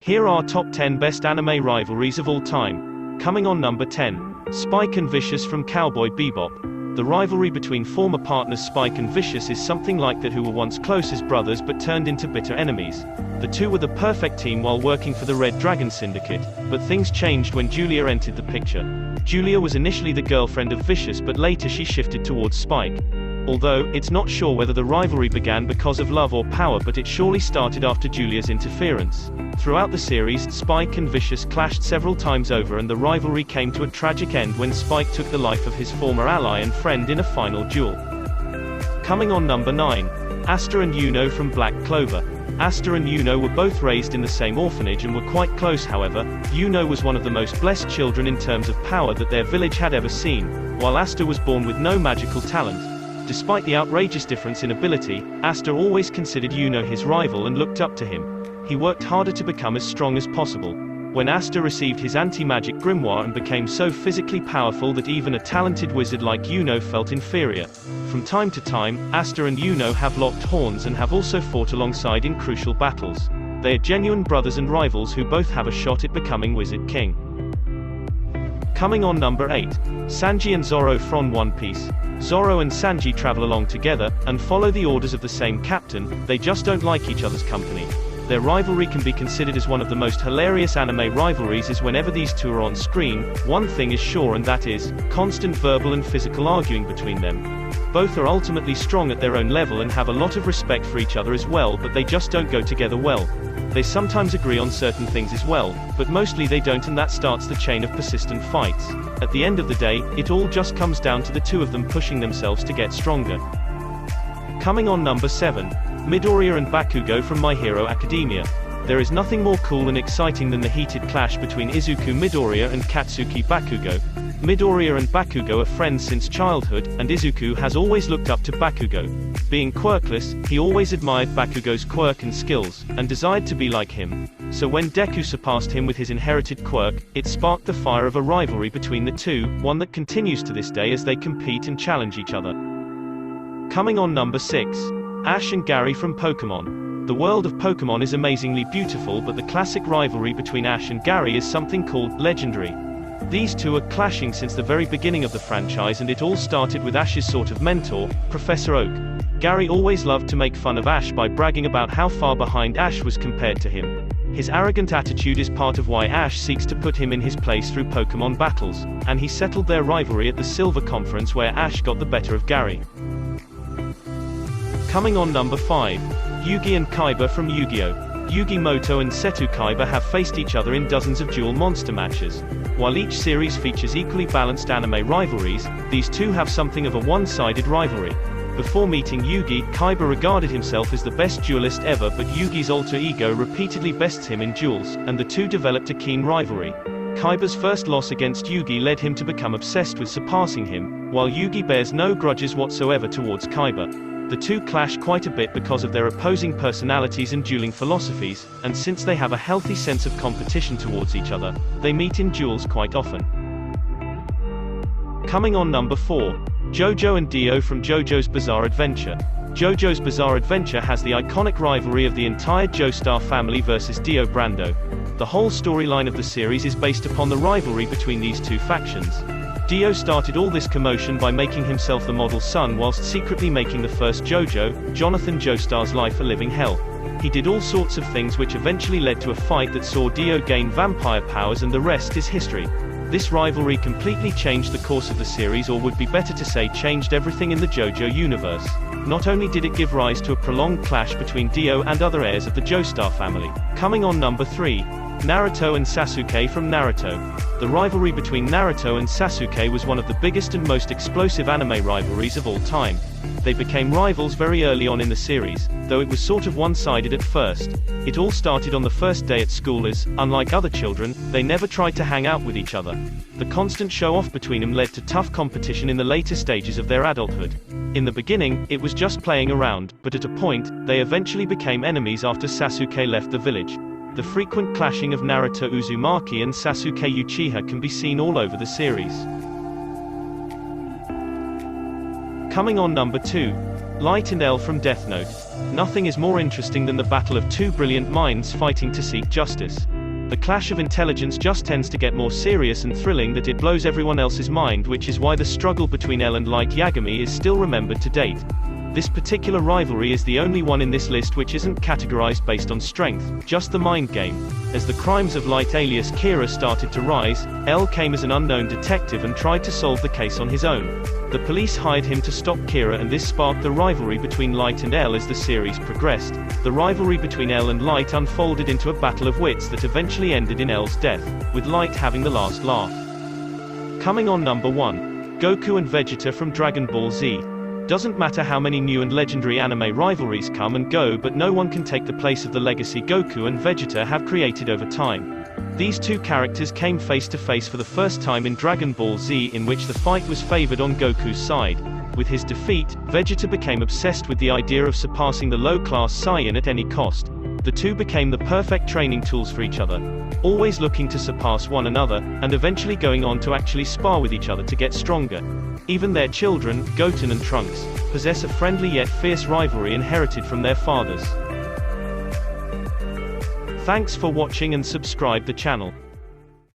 Here are top 10 best anime rivalries of all time. Coming on number 10. Spike and Vicious from Cowboy Bebop. The rivalry between former partners Spike and Vicious is something like that, who were once close as brothers but turned into bitter enemies. The two were the perfect team while working for the Red Dragon Syndicate, but things changed when Julia entered the picture. Julia was initially the girlfriend of Vicious, but later she shifted towards Spike. Although, it's not sure whether the rivalry began because of love or power, but it surely started after Julia's interference. Throughout the series, Spike and Vicious clashed several times over, and the rivalry came to a tragic end when Spike took the life of his former ally and friend in a final duel. Coming on number 9. Astor and Yuno from Black Clover. Astor and Yuno were both raised in the same orphanage and were quite close. However, Yuno was one of the most blessed children in terms of power that their village had ever seen, while Astor was born with no magical talent. Despite the outrageous difference in ability, Astor always considered Yuno his rival and looked up to him. He worked harder to become as strong as possible. When Astor received his anti-magic grimoire and became so physically powerful that even a talented wizard like Yuno felt inferior. From time to time, Astor and Yuno have locked horns and have also fought alongside in crucial battles. They are genuine brothers and rivals who both have a shot at becoming Wizard King. Coming on number 8. Sanji and Zoro from One Piece. Zoro and Sanji travel along together, and follow the orders of the same captain. They just don't like each other's company. Their rivalry can be considered as one of the most hilarious anime rivalries, as whenever these two are on screen, one thing is sure, and that is constant verbal and physical arguing between them. Both are ultimately strong at their own level and have a lot of respect for each other as well, but they just don't go together well. They sometimes agree on certain things as well, but mostly they don't, and that starts the chain of persistent fights. At the end of the day, it all just comes down to the two of them pushing themselves to get stronger. Coming on number 7. Midoriya and Bakugo from My Hero Academia. There is nothing more cool and exciting than the heated clash between Izuku Midoriya and Katsuki Bakugo. Midoriya and Bakugo are friends since childhood, and Izuku has always looked up to Bakugo. Being quirkless, he always admired Bakugo's quirk and skills, and desired to be like him. So when Deku surpassed him with his inherited quirk, it sparked the fire of a rivalry between the two, one that continues to this day as they compete and challenge each other. Coming on number 6. Ash and Gary from Pokemon. The world of Pokemon is amazingly beautiful, but the classic rivalry between Ash and Gary is something called legendary. These two are clashing since the very beginning of the franchise, and it all started with Ash's sort of mentor, Professor Oak. Gary always loved to make fun of Ash by bragging about how far behind Ash was compared to him. His arrogant attitude is part of why Ash seeks to put him in his place through Pokemon battles, and he settled their rivalry at the Silver Conference where Ash got the better of Gary. Coming on number 5. Yugi and Kaiba from YuGiOh. Yugi Moto and Seto Kaiba have faced each other in dozens of dual monster matches. While each series features equally balanced anime rivalries, these two have something of a one-sided rivalry. Before meeting Yugi, Kaiba regarded himself as the best duelist ever, but Yugi's alter ego repeatedly bests him in duels, and the two developed a keen rivalry. Kaiba's first loss against Yugi led him to become obsessed with surpassing him, while Yugi bears no grudges whatsoever towards Kaiba. The two clash quite a bit because of their opposing personalities and dueling philosophies, and since they have a healthy sense of competition towards each other, they meet in duels quite often. Coming on number 4. Jojo and Dio from JoJo's Bizarre Adventure. JoJo's Bizarre Adventure has the iconic rivalry of the entire Joestar family versus Dio Brando. The whole storyline of the series is based upon the rivalry between these two factions. Dio started all this commotion by making himself the model son whilst secretly making the first JoJo, Jonathan Joestar's life a living hell. He did all sorts of things which eventually led to a fight that saw Dio gain vampire powers, and the rest is history. This rivalry completely changed the course of the series, or would be better to say changed everything in the JoJo universe. Not only did it give rise to a prolonged clash between Dio and other heirs of the Joestar family. Coming on number 3. Naruto and Sasuke from Naruto. The rivalry between Naruto and Sasuke was one of the biggest and most explosive anime rivalries of all time. They became rivals very early on in the series, though it was sort of one-sided at first. It all started on the first day at school as, unlike other children, they never tried to hang out with each other. The constant show-off between them led to tough competition in the later stages of their adulthood. In the beginning, it was just playing around, but at a point, they eventually became enemies after Sasuke left the village. The frequent clashing of Naruto Uzumaki and Sasuke Uchiha can be seen all over the series. Coming on number 2. Light and L from Death Note. Nothing is more interesting than the battle of two brilliant minds fighting to seek justice. The clash of intelligence just tends to get more serious and thrilling that it blows everyone else's mind, which is why the struggle between L and Light Yagami is still remembered to date. This particular rivalry is the only one in this list which isn't categorized based on strength, just the mind game. As the crimes of Light alias Kira started to rise, L came as an unknown detective and tried to solve the case on his own. The police hired him to stop Kira, and this sparked the rivalry between Light and L. As the series progressed, the rivalry between L and Light unfolded into a battle of wits that eventually ended in L's death, with Light having the last laugh. Coming on number 1. Goku and Vegeta from Dragon Ball Z. Doesn't matter how many new and legendary anime rivalries come and go, but no one can take the place of the legacy Goku and Vegeta have created over time. These two characters came face to face for the first time in Dragon Ball Z, in which the fight was favored on Goku's side. With his defeat, Vegeta became obsessed with the idea of surpassing the low-class Saiyan at any cost. The two became the perfect training tools for each other, always looking to surpass one another, and eventually going on to actually spar with each other to get stronger. Even their children, Goten and Trunks, possess a friendly yet fierce rivalry inherited from their fathers. Thanks for watching and subscribe the channel.